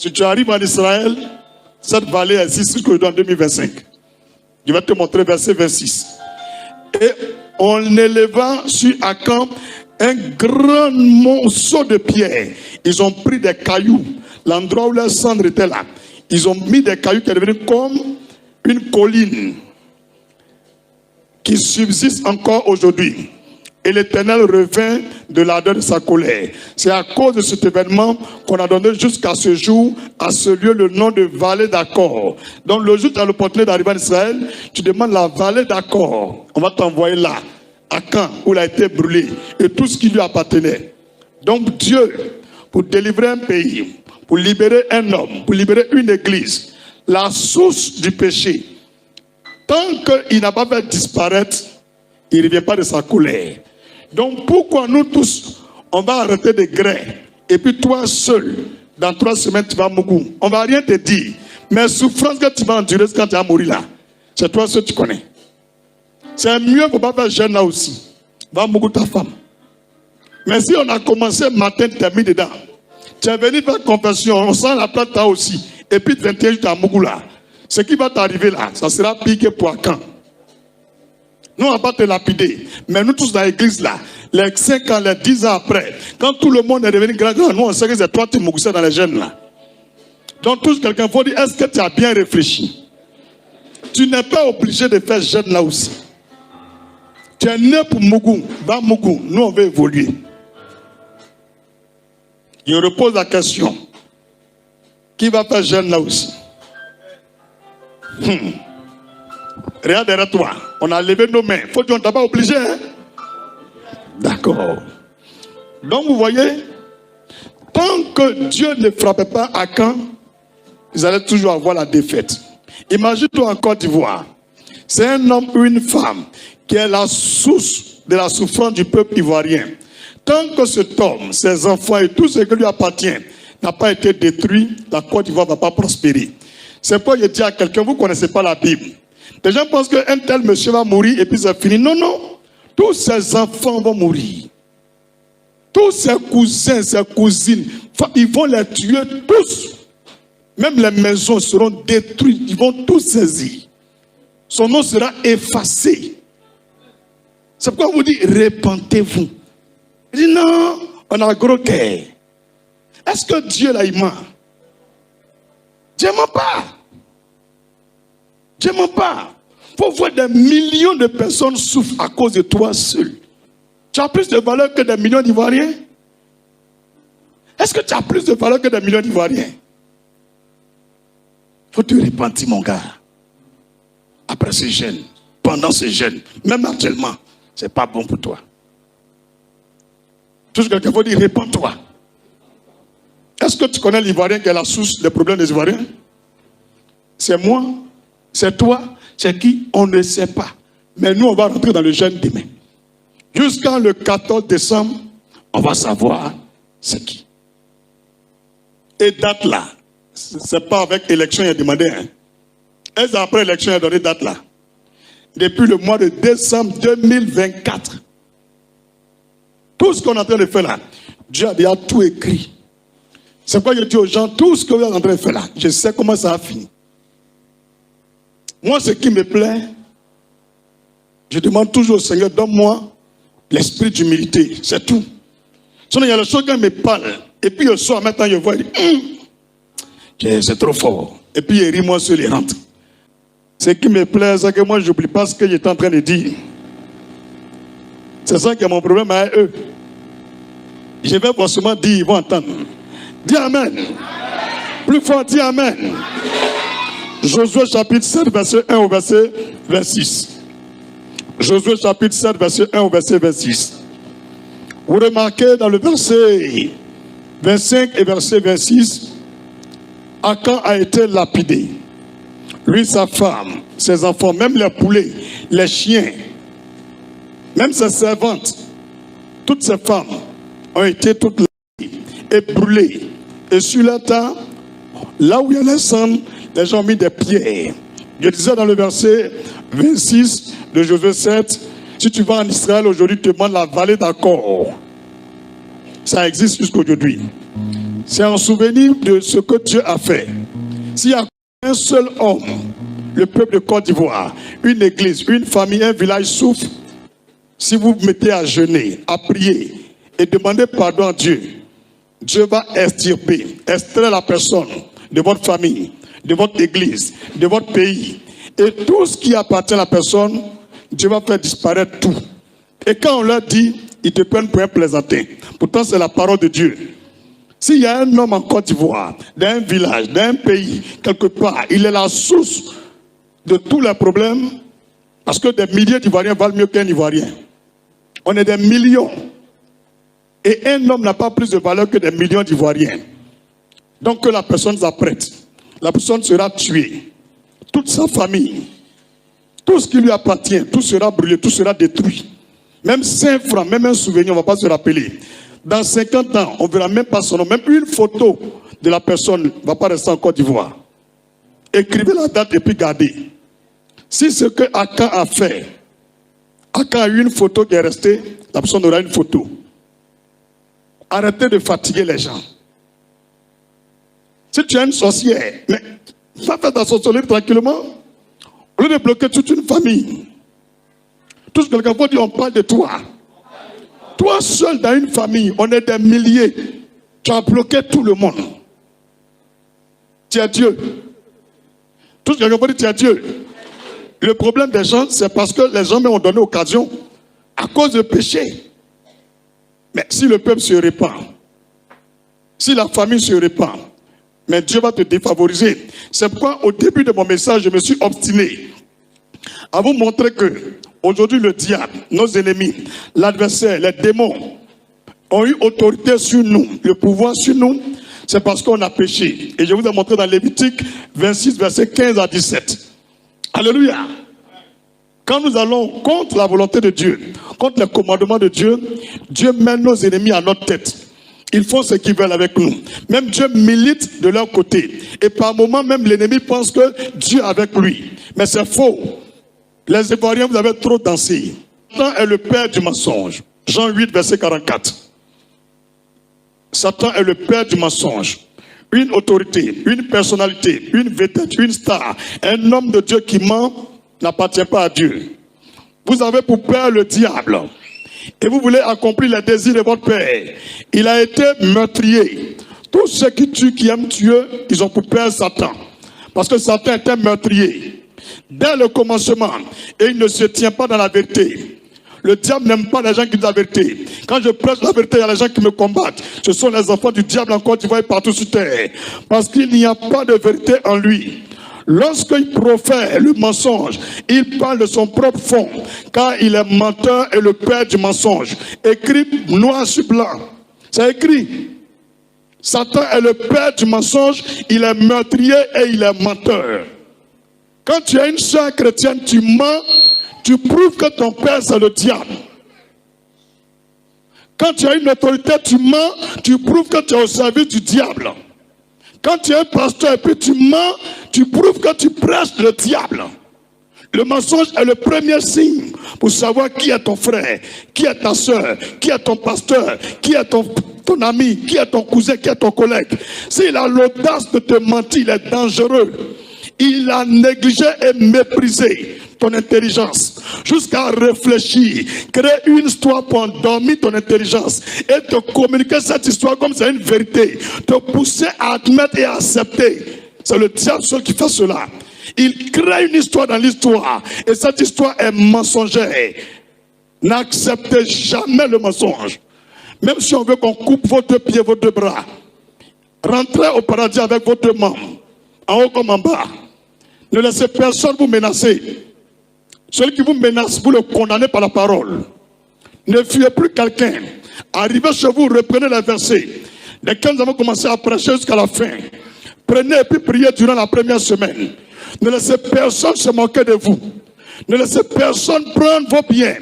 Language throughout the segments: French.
Si tu arrives en Israël, cette vallée existe jusqu'en 2025. Je vais te montrer verset 26. Et on éleva sur Akan un grand monceau de pierre. Ils ont pris des cailloux. L'endroit où leur cendre était là. Ils ont mis des cailloux qui sont devenus comme une colline qui subsiste encore aujourd'hui. Et l'Éternel revint de l'ardeur de sa colère. C'est à cause de cet événement qu'on a donné jusqu'à ce jour, à ce lieu, le nom de vallée d'Accord. Donc le jour où tu as l'opportunité d'arriver en Israël, tu demandes la vallée d'Accord. On va t'envoyer là, à Caen, où il a été brûlé, et tout ce qui lui appartenait. Donc Dieu, pour délivrer un pays, pour libérer un homme, pour libérer une église, la source du péché, tant qu'il n'a pas fait disparaître, il ne revient pas de sa colère. Donc pourquoi nous tous, on va arrêter de grès, et puis toi seul, dans 3 semaines, tu vas mourir. On ne va rien te dire. Mais souffrance que tu vas endurer quand tu vas mourir là, c'est toi seul que tu connais. C'est mieux pour ne pas faire jeune là aussi. Va mourir ta femme. Mais si on a commencé matin, tu as mis dedans. Tu es venu faire confession, on sent la plate là aussi. Et puis 21 tu as mourir là. Ce qui va t'arriver là, ça sera pire que pour quand. Nous, on va pas te lapider. Mais nous tous dans l'église là, les 5 ans, les 10 ans après, quand tout le monde est devenu grand, nous on sait que c'est toi qui mourissais dans les jeunes là. Donc tous quelqu'un faut dire, est-ce que tu as bien réfléchi? Tu n'es pas obligé de faire jeune là aussi. Tu es né pour Mougou, va Mougou, nous on veut évoluer. Je repose la question. Qui va faire jeune là aussi? Regarde derrière toi, on a levé nos mains. Faut dire, on ne t'a pas obligé. Hein? D'accord. Donc vous voyez, tant que Dieu ne frappait pas à Caen, ils allaient toujours avoir la défaite. Imagine-toi en Côte d'Ivoire. C'est un homme ou une femme qui est la source de la souffrance du peuple ivoirien. Tant que cet homme, ses enfants et tout ce qui lui appartient n'a pas été détruit, la Côte d'Ivoire ne va pas prospérer. C'est pourquoi je dis à quelqu'un, vous ne connaissez pas la Bible. Les gens pensent qu'un tel monsieur va mourir et puis c'est fini. Non, non. Tous ses enfants vont mourir. Tous ses cousins, ses cousines, ils vont les tuer tous. Même les maisons seront détruites. Ils vont tous saisir. Son nom sera effacé. C'est pourquoi on vous dit, répentez-vous. Il dit non, on a un gros cœur. Est-ce que Dieu là, il ment? Dieu ne ment pas. Dieu ne ment pas. Il faut voir des millions de personnes souffrent à cause de toi seul. Tu as plus de valeur que des millions d'Ivoiriens? Est-ce que tu as plus de valeur que des millions d'Ivoiriens? Il faut te repentir, mon gars. Après ce jeûne, pendant ce jeûne, même actuellement, ce n'est pas bon pour toi. Tout ce que quelqu'un faut dire, répands-toi. Est-ce que tu connais l'Ivoirien qui est la source des problèmes des Ivoiriens? C'est moi, c'est toi, c'est qui? On ne sait pas. Mais nous, on va rentrer dans le jeûne demain. Jusqu'à le 14 décembre, on va savoir c'est qui. Et date là, c'est pas avec élection, il a demandé. Hein. Et après élection, il a donné date là. Depuis le mois de décembre 2024. Tout ce qu'on est en train de faire là, Dieu a déjà tout écrit. C'est pourquoi je dis aux gens, tout ce que vous êtes en train de faire là, je sais comment ça a fini. Moi, ce qui me plaît, je demande toujours au Seigneur, donne-moi l'esprit d'humilité, c'est tout. Sinon, il y a le chose qui me parle, et puis le soir, maintenant, je vois, c'est trop fort. Et puis, il rit, moi, sur les rentres. Ce qui me plaît, c'est que moi, je n'oublie pas ce que j'étais en train de dire. C'est ça qui est mon problème avec eux. Je vais forcément dire, ils vont entendre. Dis Amen. Plus fort, dis Amen. Josué chapitre 7, verset 1 au verset 26. Josué chapitre 7, verset 1 au verset 26. Vous remarquez dans le verset 25 et verset 26, Akan a été lapidé. Lui, sa femme, ses enfants, même les poulets, les chiens, même ses servantes, toutes ces femmes ont été toutes lapidées et brûlées. Et sur le tas, là où il y a les cendres, les gens ont mis des pierres. Je disais dans le verset 26 de Josué 7, si tu vas en Israël aujourd'hui, tu demandes la vallée d'Accord. Ça existe jusqu'aujourd'hui. C'est en souvenir de ce que Dieu a fait. S'il y a un seul homme, le peuple de Côte d'Ivoire, une église, une famille, un village souffre, si vous vous mettez à jeûner, à prier et demander pardon à Dieu, Dieu va extraire la personne de votre famille, de votre église, de votre pays. Et tout ce qui appartient à la personne, Dieu va faire disparaître tout. Et quand on leur dit, ils te prennent pour un plaisantin. Pourtant, c'est la parole de Dieu. S'il y a un homme en Côte d'Ivoire, d'un village, d'un pays, quelque part, il est la source de tous les problèmes, parce que des milliers d'Ivoiriens valent mieux qu'un Ivoirien. On est des millions. Et un homme n'a pas plus de valeur que des millions d'Ivoiriens. Donc que la personne s'apprête. La personne sera tuée. Toute sa famille, tout ce qui lui appartient, tout sera brûlé, tout sera détruit. Même 5 francs, même un souvenir, on ne va pas se rappeler. Dans 50 ans, on ne verra même pas son nom. Même une photo de la personne ne va pas rester en Côte d'Ivoire. Écrivez la date et puis gardez. Si ce que Akan a fait, Akan a eu une photo qui est restée, la personne aura une photo. Arrêtez de fatiguer les gens. Si tu es une sorcière, mais va faire ta sorcellerie tranquillement. Au lieu de bloquer toute une famille. Tout ce que quelqu'un peut dire, on parle de toi. Toi seul dans une famille, on est des milliers. Tu as bloqué tout le monde. Tu es Dieu. Tout ce que quelqu'un peut dire, tu es Dieu. Le problème des gens, c'est parce que les hommes ont donné occasion à cause du péché. Mais si le peuple se répand, si la famille se répand, mais Dieu va te défavoriser. C'est pourquoi au début de mon message, je me suis obstiné à vous montrer que aujourd'hui le diable, nos ennemis, l'adversaire, les démons ont eu autorité sur nous, le pouvoir sur nous. C'est parce qu'on a péché. Et je vous ai montré dans Lévitique 26, versets 15 à 17. Alléluia. Quand nous allons contre la volonté de Dieu, contre les commandements de Dieu, Dieu met nos ennemis à notre tête. Ils font ce qu'ils veulent avec nous. Même Dieu milite de leur côté. Et par moments, même l'ennemi pense que Dieu est avec lui. Mais c'est faux. Les Ivoiriens, vous avez trop dansé. Satan est le père du mensonge. Jean 8, verset 44. Satan est le père du mensonge. Une autorité, une personnalité, une vedette, une star, un homme de Dieu qui ment n'appartient pas à Dieu. Vous avez pour père le diable. Et vous voulez accomplir les désirs de votre père. Il a été meurtrier. Tous ceux qui tuent, qui aiment tuer, ils ont pour père Satan. Parce que Satan était meurtrier. Dès le commencement. Et il ne se tient pas dans la vérité. Le diable n'aime pas les gens qui disent la vérité. Quand je prêche la vérité, il y a les gens qui me combattent. Ce sont les enfants du diable en Côte d'Ivoire et partout sur terre. Parce qu'il n'y a pas de vérité en lui. Lorsqu'il profère le mensonge, il parle de son propre fond, car il est menteur et le père du mensonge. Écrit noir sur blanc. C'est écrit. Satan est le père du mensonge, il est meurtrier et il est menteur. Quand tu es une sœur chrétienne, tu mens, tu prouves que ton père c'est le diable. Quand tu as une autorité, tu mens, tu prouves que tu es au service du diable. Quand tu es un pasteur et puis tu mens, tu prouves que tu prêches le diable. Le mensonge est le premier signe pour savoir qui est ton frère, qui est ta soeur, qui est ton pasteur, qui est ton ami, qui est ton cousin, qui est ton collègue. S'il a l'audace de te mentir, il est dangereux. Il a négligé et méprisé ton intelligence jusqu'à réfléchir, créer une histoire pour endormir ton intelligence et te communiquer cette histoire comme c'est une vérité, te pousser à admettre et à accepter. C'est le diable seul qui fait cela. Il crée une histoire dans l'histoire et cette histoire est mensongère. N'acceptez jamais le mensonge. Même si on veut qu'on coupe vos 2 pieds, vos 2 bras, rentrez au paradis avec vos 2 membres, en haut comme en bas. Ne laissez personne vous menacer. Celui qui vous menace, vous le condamnez par la parole. Ne fuyez plus quelqu'un. Arrivez chez vous, reprenez les versets. Lesquels nous avons commencé à prêcher jusqu'à la fin. Prenez et puis priez durant la première semaine. Ne laissez personne se moquer de vous. Ne laissez personne prendre vos biens.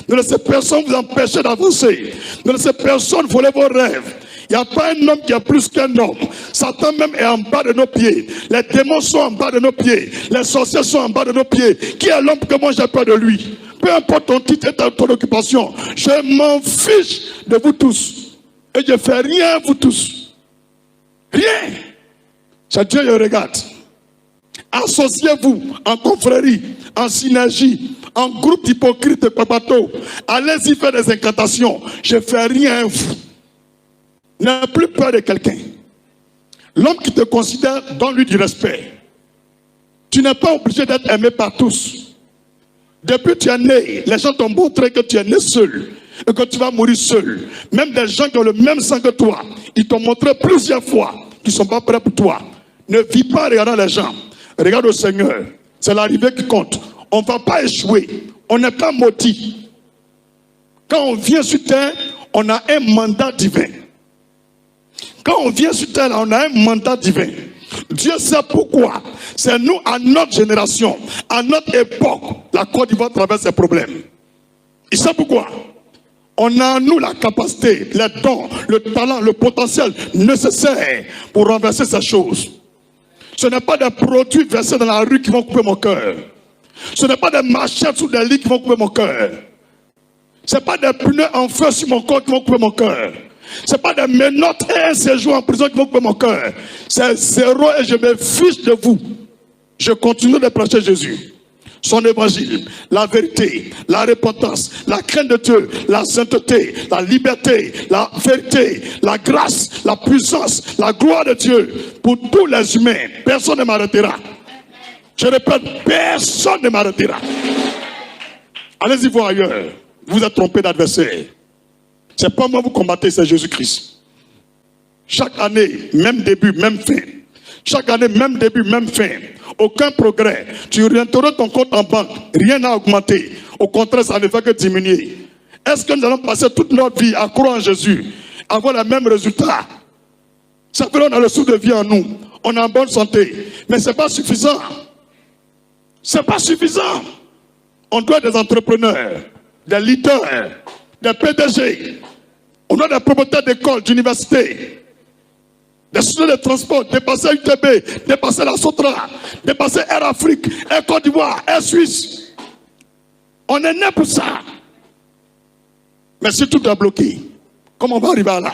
Ne laissez personne vous empêcher d'avancer. Ne laissez personne voler vos rêves. Il n'y a pas un homme qui est plus qu'un homme. Satan même est en bas de nos pieds. Les démons sont en bas de nos pieds. Les sorciers sont en bas de nos pieds. Qui est l'homme que moi j'ai peur de lui? Peu importe ton titre et ton occupation. Je m'en fiche de vous tous. Et je ne fais rien vous tous. Rien. C'est Dieu qui regarde. Associez-vous en confrérie, en synergie, en groupe d'hypocrites de papato. Allez-y faire des incantations. Je ne fais rien à vous. N'ayez plus peur de quelqu'un. L'homme qui te considère, donne-lui du respect. Tu n'es pas obligé d'être aimé par tous. Depuis que tu es né, les gens t'ont montré que tu es né seul et que tu vas mourir seul. Même des gens qui ont le même sang que toi, ils t'ont montré plusieurs fois qu'ils ne sont pas prêts pour toi. Ne vis pas en regardant les gens. Regarde au Seigneur. C'est l'arrivée qui compte. On ne va pas échouer. On n'est pas maudit. Quand on vient sur terre, on a un mandat divin. Quand on vient sur terre, on a un mandat divin. Dieu sait pourquoi. C'est nous, à notre génération, à notre époque, la Côte d'Ivoire traverse ces problèmes. Il sait pourquoi. On a en nous la capacité, les dons, le talent, le potentiel nécessaire pour renverser ces choses. Ce n'est pas des produits versés dans la rue qui vont couper mon cœur. Ce n'est pas des machettes sous des lits qui vont couper mon cœur. Ce n'est pas des pneus en feu sur mon corps qui vont couper mon cœur. Ce n'est pas des menottes et un séjour en prison qui vont couper mon cœur. C'est zéro et je me fiche de vous. Je continue de prêcher Jésus. Son évangile, la vérité, la repentance, la crainte de Dieu, la sainteté, la liberté, la vérité, la grâce, la puissance, la gloire de Dieu pour tous les humains. Personne ne m'arrêtera. Je répète, personne ne m'arrêtera. Allez-y voir ailleurs. Vous êtes trompé d'adversaire. C'est pas moi vous combattez, c'est Jésus-Christ. Chaque année, même début, même fin. Chaque année, même début, même fin. Aucun progrès. Tu orienteras ton compte en banque. Rien n'a augmenté. Au contraire, ça ne fait que diminuer. Est-ce que nous allons passer toute notre vie à croire en Jésus, avoir le même résultat? Ça fait qu'on a le souffle de vie en nous. On est en bonne santé. Mais ce n'est pas suffisant. Ce n'est pas suffisant. On doit des entrepreneurs, des leaders, des PDG. On doit des propriétaires d'écoles, d'universités. Des sociétés de transport, dépasser UTB, dépasser la Sotra, dépasser Air Afrique, Air Côte d'Ivoire, Air Suisse. On est né pour ça. Mais si tout est bloqué, comment on va arriver à là?